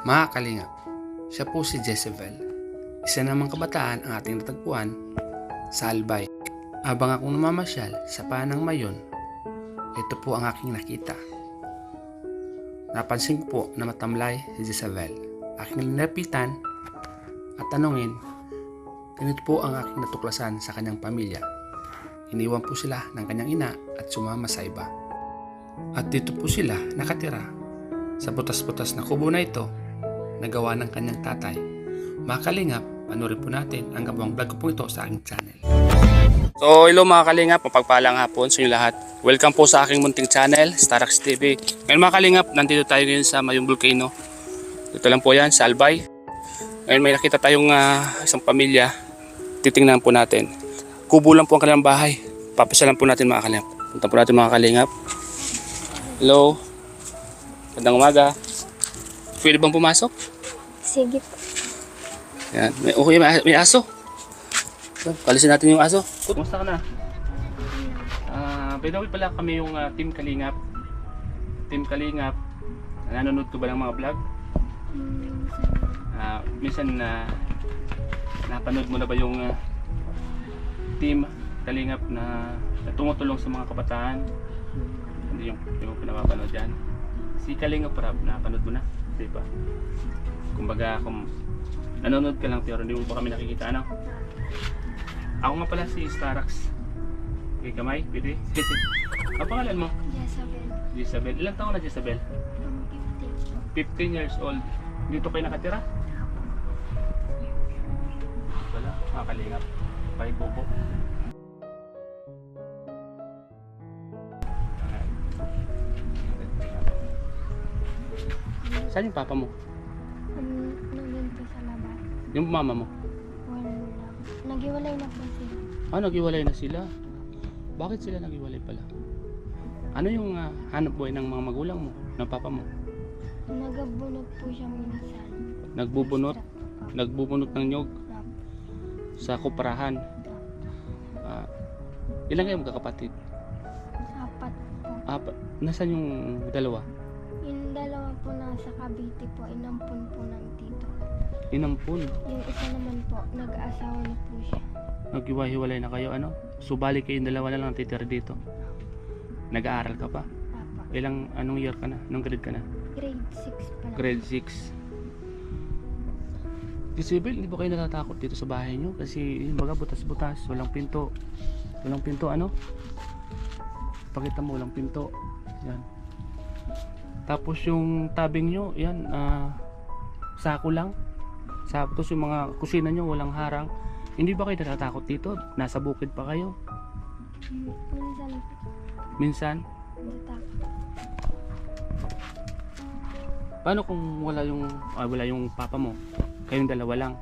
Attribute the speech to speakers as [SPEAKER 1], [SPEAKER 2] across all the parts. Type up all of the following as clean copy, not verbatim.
[SPEAKER 1] Mga kalingap, siya po si Jezebel. Isa namang kabataan ang ating natagpuan sa Albay. Habang akong namamasyal sa panang mayon, ito po ang aking nakita. Napansin ko po na matamlay si Jezebel. Aking linapitan at tanungin, ganito po ang aking natuklasan sa kanyang pamilya. Iniwan po sila ng kanyang ina at sumama sa iba. At dito po sila nakatira sa butas-butas na kubo na ito na gawa ng kanyang tatay. Mga kalingap, panoorin po natin ang gabawang vlog ko po ito sa aking channel. So hello mga kalingap, mapagpalang hapon sa inyo lahat. Welcome po sa aking munting channel, Starax TV. Ngayon mga kalingap, nandito tayo ngayon sa Mayong Volcano. Dito lang po yan, sa Albay. Ngayon may nakita tayong isang pamilya. Titingnan po natin. Kubo lang po ang kanilang bahay. Papasyalan po natin mga kalingap. Punta po natin mga kalingap. Hello. Magandang umaga. Pwede bang pumasok?
[SPEAKER 2] Sige po.
[SPEAKER 1] Yan. May aso. Kalisin natin yung aso. Kumusta ka na? By the way pala kami yung Team Kalingap. Team Kalingap. Nanonood ko ba ng mga vlog? Minsan napanood mo na ba yung Team Kalingap na tumutulong sa mga kabataan? Hindi yung pinapapanood dyan. Si Kalingap Rab, napanood mo na? Di ba? Kumbaga kung nanonood ka lang pero hindi mo pa kami nakikita, ano? Ako nga pala si Starax. Okay, kamay, pwede? Ang pangalan mo?
[SPEAKER 2] Jezebel.
[SPEAKER 1] Jezebel. Ilang taon na Jezebel? 15 years old. Dito kayo nakatira? Wala, makakalingap. Bye, Bobo. Saan yung papa mo?
[SPEAKER 2] Nandun po sa labas.
[SPEAKER 1] Yung mama mo?
[SPEAKER 2] Wala lang. Nagiwalay na po sila.
[SPEAKER 1] Naghiwalay na sila. Bakit sila naghiwalay pala? Ano yung hanap buhay ng mga magulang mo, ng papa mo?
[SPEAKER 2] Nagabunot po siya minsan.
[SPEAKER 1] Nagbubunot? Nagbubunot ng nyog sa kuprahan. Ilan kayo magkakapatid?
[SPEAKER 2] Apat po.
[SPEAKER 1] Nasaan yung dalawa?
[SPEAKER 2] Yung dalawa po nasa Cavite po, inampun po ng tito.
[SPEAKER 1] Inampun.
[SPEAKER 2] Yung isa naman po, nag-asawa na po siya.
[SPEAKER 1] Naghiwa-hiwalay na kayo, ano? Subali kayong dalawa na lang titira dito. Nag-aaral ka pa?
[SPEAKER 2] Papa.
[SPEAKER 1] Anong year ka na? Anong grade ka na?
[SPEAKER 2] Grade 6 pa lang.
[SPEAKER 1] Grade 6. Jezebel, hindi ba kayo natatakot dito sa bahay nyo? Kasi yung baga butas-butas, walang pinto. Walang pinto, ano? Pakita mo, walang pinto. Yan. Tapos yung tabing nyo, yan, sako lang. Tapos yung mga kusina nyo, walang harang. Hindi ba kayo natatakot dito? Nasa bukid pa kayo?
[SPEAKER 2] Minsan po.
[SPEAKER 1] Minsan?
[SPEAKER 2] Natakot.
[SPEAKER 1] Paano kung wala yung papa mo? Kayong dalawa lang?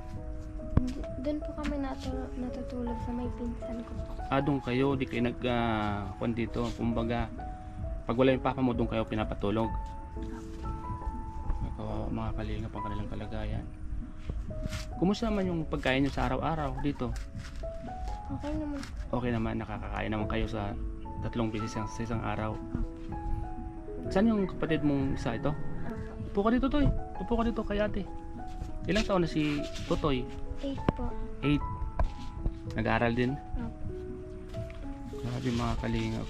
[SPEAKER 2] Doon po kami natutulog sa may pinsan ko po.
[SPEAKER 1] Doon kayo, di kayo nag dito. Kumbaga, pag wala yung papa mo, doon kayo pinapatulog. Mga kalingap ang kanilang kalagayan. Kumusta naman yung pagkain nyo sa araw-araw dito?
[SPEAKER 2] Okay naman.
[SPEAKER 1] Okay naman, nakakakain naman kayo sa 3 beses sa isang araw. Saan yung kapatid mong isa ito? Upo ka dito, Toy. Upo ka dito kay ate. Ilang taon na si Totoy?
[SPEAKER 2] 8 po.
[SPEAKER 1] 8. Nag-aaral din? Grabe mga kalingap.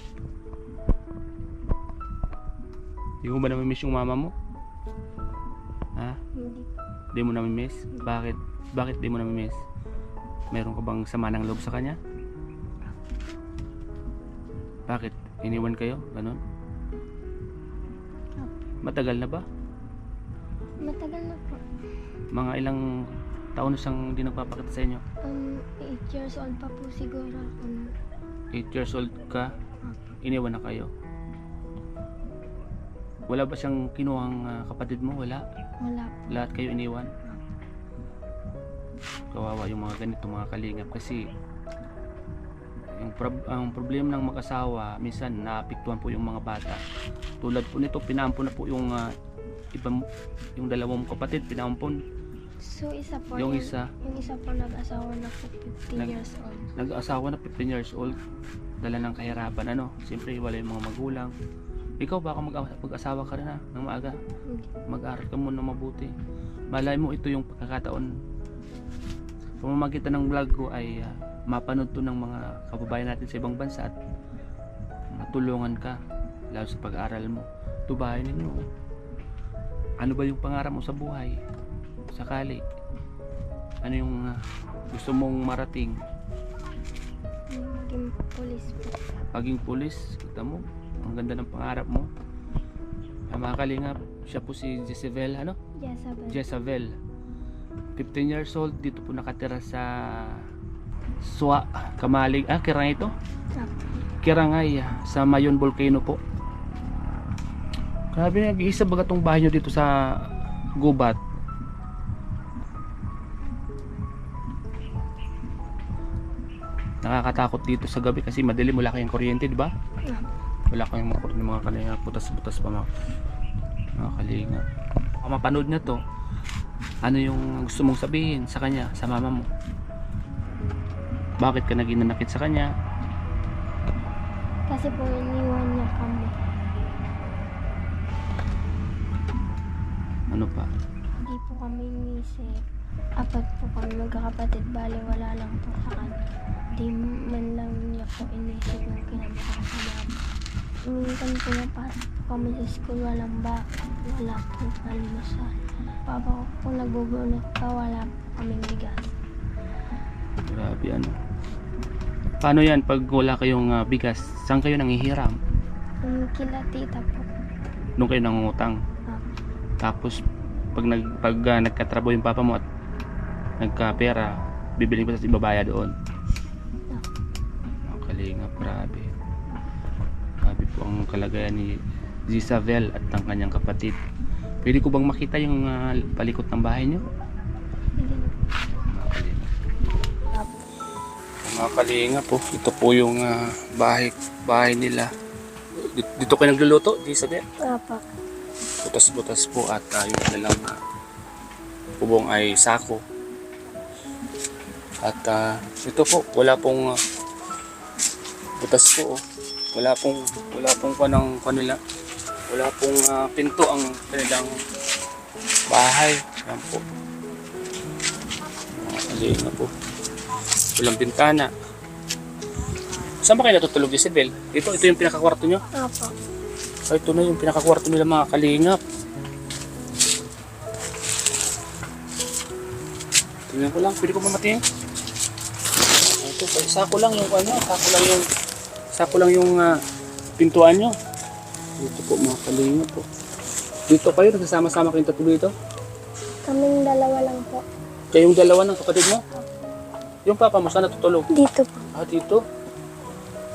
[SPEAKER 1] Hindi mo ba namimiss yung mama mo? Ha?
[SPEAKER 2] Hindi.
[SPEAKER 1] Di mo namimiss? Bakit? Bakit di mo namimiss? Meron ka bang sama ng loob sa kanya? Bakit? Iniwan kayo? Ganon? Matagal na ba?
[SPEAKER 2] Matagal na po.
[SPEAKER 1] Mga ilang taon na siyang hindi nagpapakita sa inyo?
[SPEAKER 2] 8 years old pa po siguro ako.
[SPEAKER 1] 8 years old ka? Iniwan na kayo? Wala ba siyang kinuhang kapatid mo? Wala?
[SPEAKER 2] Wala po.
[SPEAKER 1] Lahat kayo iniwan? Kawawa yung mga ganito mga kalingap kasi ang problema ng mag-asawa minsan naapektuhan po yung mga bata. Tulad po nito, pinampun na po yung yung dalawang kapatid, pinampun.
[SPEAKER 2] So isa po,
[SPEAKER 1] Yung isa
[SPEAKER 2] po nag-asawa na po 15 years old.
[SPEAKER 1] Nag-asawa na 15 years old, dala ng kahirapan, ano? Siyempre wala yung mga magulang. Ikaw baka mag-asawa ka rin ha, ng maaga.
[SPEAKER 2] Hindi.
[SPEAKER 1] Mag-aral ka muna mabuti. Malay mo ito yung pagkakataon. Pamamagitan ng vlog ko ay mapanood to ng mga kababayan natin sa ibang bansa at matulungan ka lalo sa pag-aaral mo. Ito bahay ninyo. Ano ba yung pangarap mo sa buhay? Sakali. Ano yung gusto mong marating?
[SPEAKER 2] Maging pulis po.
[SPEAKER 1] Paging pulis, kita mo, ang ganda ng pangarap mo. Mga kalingap, siya po si Jezebel, ano?
[SPEAKER 2] Jezabel.
[SPEAKER 1] Jezebel. 15 years old, dito po nakatira sa Swa, Kamalig, Kirangay ito?
[SPEAKER 2] Apo.
[SPEAKER 1] Kirangay, sa Mayon Volcano po. Grabe, nag-iisa baga tong bahay nyo dito sa Gubat. Nakakatakot dito sa gabi kasi madilim, wala kayong kuryente, di ba?
[SPEAKER 2] Apo.
[SPEAKER 1] Wala kayong mga kalinga, putas-putas pa mga kalinga. Kung mapanood na to, ano yung gusto mong sabihin sa kanya, sa mama mo? Bakit ka naging nanakit sa kanya?
[SPEAKER 2] Kasi po iniwan niya kami.
[SPEAKER 1] Ano pa?
[SPEAKER 2] Hindi po kami inisip. Apat po kami magkakapatid. Bali, wala lang po sa kanya. Di man lang niya po inisip yung kinabukasan. Minsan po napasok po kami sa school. Walang ba? Wala po almusal. Papa ko po nagbubunot pa. Wala po kaming bigas.
[SPEAKER 1] Grabe ano. Paano yan pag wala kayong bigas? Saan kayo nangihiram?
[SPEAKER 2] Yung kila tita po.
[SPEAKER 1] Doon kayo nangungutang. Tapos pag nagkatrabaho yung papa mo at nagkapera, bibili mo sa ibabaya doon. Ang kalingap, grabe. Grabe po ang kalagayan ni Jezabel at ng kanyang kapatid. Pwede ko bang makita yung palikot ng bahay niyo?
[SPEAKER 2] Hindi na
[SPEAKER 1] Mga kalingap.
[SPEAKER 2] po.
[SPEAKER 1] Mga kalingap po, ito po yung bahay nila. Dito kayo nagluluto, Jezabel?
[SPEAKER 2] Papa.
[SPEAKER 1] Butas-butas po at yung kanilang bubong ay sako. At ito po, wala pong butas po. Wala pong kanila. Wala pong pinto ang kanilang bahay. Yan po. Mga po. Walang bintana. Saan ba kayo natutulog, Jezebel? Ito yung pinakakwarto nyo?
[SPEAKER 2] Papa.
[SPEAKER 1] Ay, ito na yung pinakakwarto nila, mga kalingap. Tingnan ko lang, pwede ko ba matingin? Ito, sako lang yung pintuan nyo. Dito po mga kalingap po. Dito kayo, nagsasama-sama kayong tatlo dito?
[SPEAKER 2] Kaming dalawa lang po.
[SPEAKER 1] Kayong dalawa ng kapatid mo? Yung papa mo, saan natutulog?
[SPEAKER 2] Dito po.
[SPEAKER 1] Dito?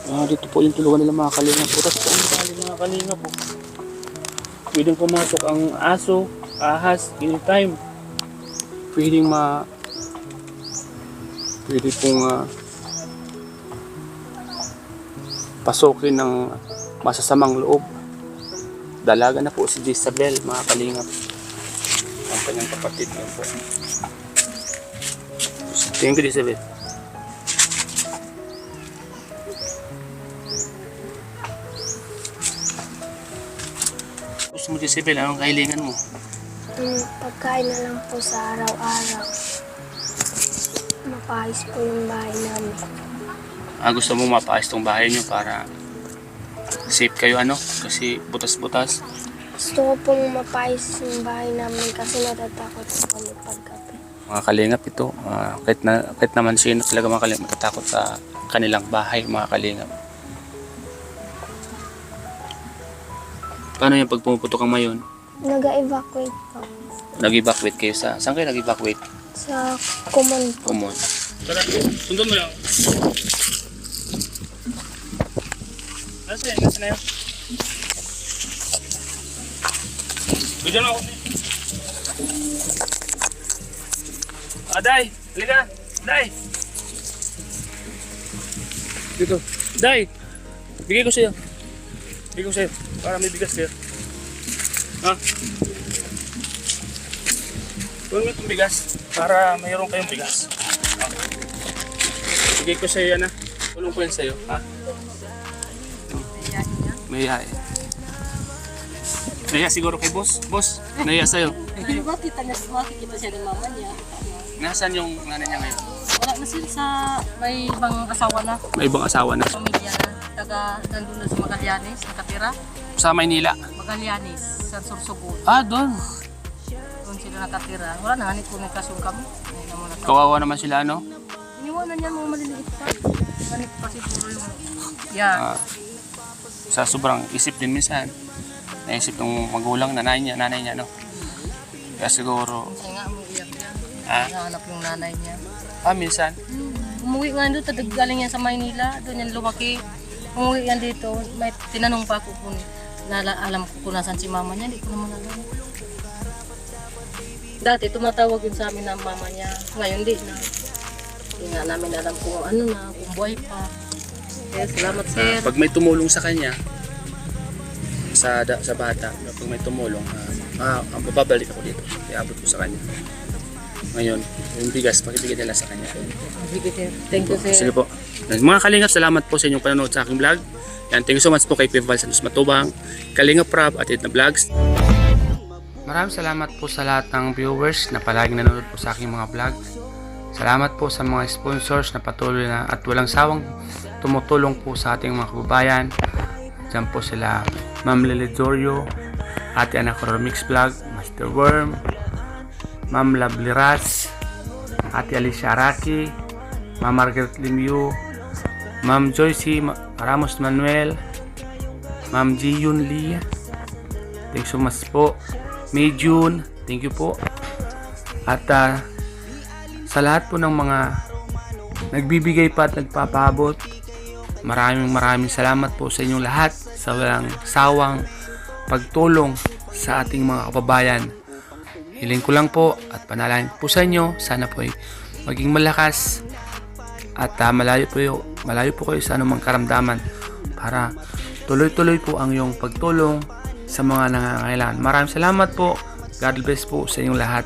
[SPEAKER 1] Dito po yung tulugan nila, mga kalingap. Putas po ang bahay, mga kalingap po. Pwedeng pumasok ang aso, ahas, anytime. Pwede pong pasukin ng masasamang loob. Dalaga na po si Jezabel, mga kalingap. Ang kanyang kapatid niya po. Tingin ko, Jezabel. Gusto mo, Jezabel, anong kahilingan mo?
[SPEAKER 2] Pagkain na lang po sa araw-araw. Mapahis po yung bahay namin.
[SPEAKER 1] Gusto mo mapaayos tong bahay nyo para safe kayo, kasi butas-butas.
[SPEAKER 2] Gusto ko pong mapahis yung bahay namin kasi natatakot po kami paggabi.
[SPEAKER 1] Mga kalingap ito, kahit naman sino talaga mga kalingap matatakot sa kanilang bahay, mga kalingap. Paano yung pag pumuputok ang mayon?
[SPEAKER 2] Nag-evacuate po.
[SPEAKER 1] Nag-evacuate kayo saan kayo nag-evacuate?
[SPEAKER 2] Sa common po.
[SPEAKER 1] Common. Tara, sundon mo lang. Nasaan na yun? Bigyan ako. Day! Halika! Day! Dito. Day! Bigay ko sa'yo. Bigay ko sa'yo. Para may bigas kayo. Tulong mo itong bigas. Para mayroon kayong bigas. Bigay ko sa'yo yan, Tulong ko yan sa'yo, May yae. Naya siguro kay boss. Boss, naya sa'yo.
[SPEAKER 3] Makikita siya ng mama niya.
[SPEAKER 1] Nasaan yung nanay niya ngayon?
[SPEAKER 3] Wala na sila sa may ibang asawa na,
[SPEAKER 1] May ibang asawa na.
[SPEAKER 3] pamilya na. Nandun na sa Magallanes, nakatira.
[SPEAKER 1] Sa Maynila.
[SPEAKER 3] Magallanes, sa Sorsogon.
[SPEAKER 1] Doon.
[SPEAKER 3] Doon sila nakatira. Wala na, komunikasyon kami. Ayun naman na
[SPEAKER 1] Kawawa naman sila, no?
[SPEAKER 3] iniwanan niya mga maliliit pa. Ganit pa siguro yung... Yeah.
[SPEAKER 1] Sa sobrang isip din minsan. Naisip ng magulang, nanay niya, no? Kaya siguro,
[SPEAKER 3] Minsan nga, umiiyak niya.
[SPEAKER 1] Ah?
[SPEAKER 3] Nahanap yung nanay niya.
[SPEAKER 1] minsan.
[SPEAKER 3] Umuwi nga doon, galing yan sa Maynila. Doon yan lumaki. Umuwi yan dito. May tinanong pa ako kung alam ko kung nasan si mama niya. Hindi ko naman alam. Dati tumatawag yun sa amin ng mama niya. Ngayon di na. Hindi nga namin alam kung ano na, kung buhay pa. Kaya salamat sir.
[SPEAKER 1] Pag may tumulong sa kanya, sa bata, pag may tumulong, ang babalik ako dito. Iabot ko sa kanya. Ngayon, yung bigas, pakibigay nila sa kanya.
[SPEAKER 3] Sige sir. Thank you sir.
[SPEAKER 1] Sige po. Mga Kalingap, salamat po sa inyong panonood sa aking vlog. Yan, thank you so much po kay Pival Santos Matubang, Kalingap Prab at Edna Vlogs. Maraming salamat po sa lahat ng viewers na palaging nanonood po sa aking mga vlog. Salamat po sa mga sponsors na patuloy na at walang sawang tumutulong po sa ating mga kababayan. Diyan po sila Ma'am Lilidorio, Ate Ana Coromix Vlog, Master Worm, Ma'am Lovely Rats, Ate Alicia Araki, Ma'am Margaret Limiu, Ma'am Joycey Ramos Manuel, Ma'am Jiyun Lee, thank you so much po. May June, thank you po. At sa lahat po ng mga nagbibigay pa at nagpapaabot, maraming salamat po sa inyong lahat sa walang sawang pagtulong sa ating mga kababayan. Hiling ko lang po at panalangin po sa inyo, sana po ay maging malakas at malayo po kayo sa anumang karamdaman para tuloy-tuloy po ang iyong pagtulong sa mga nangangailangan. Maraming salamat po. God bless po sa inyong lahat.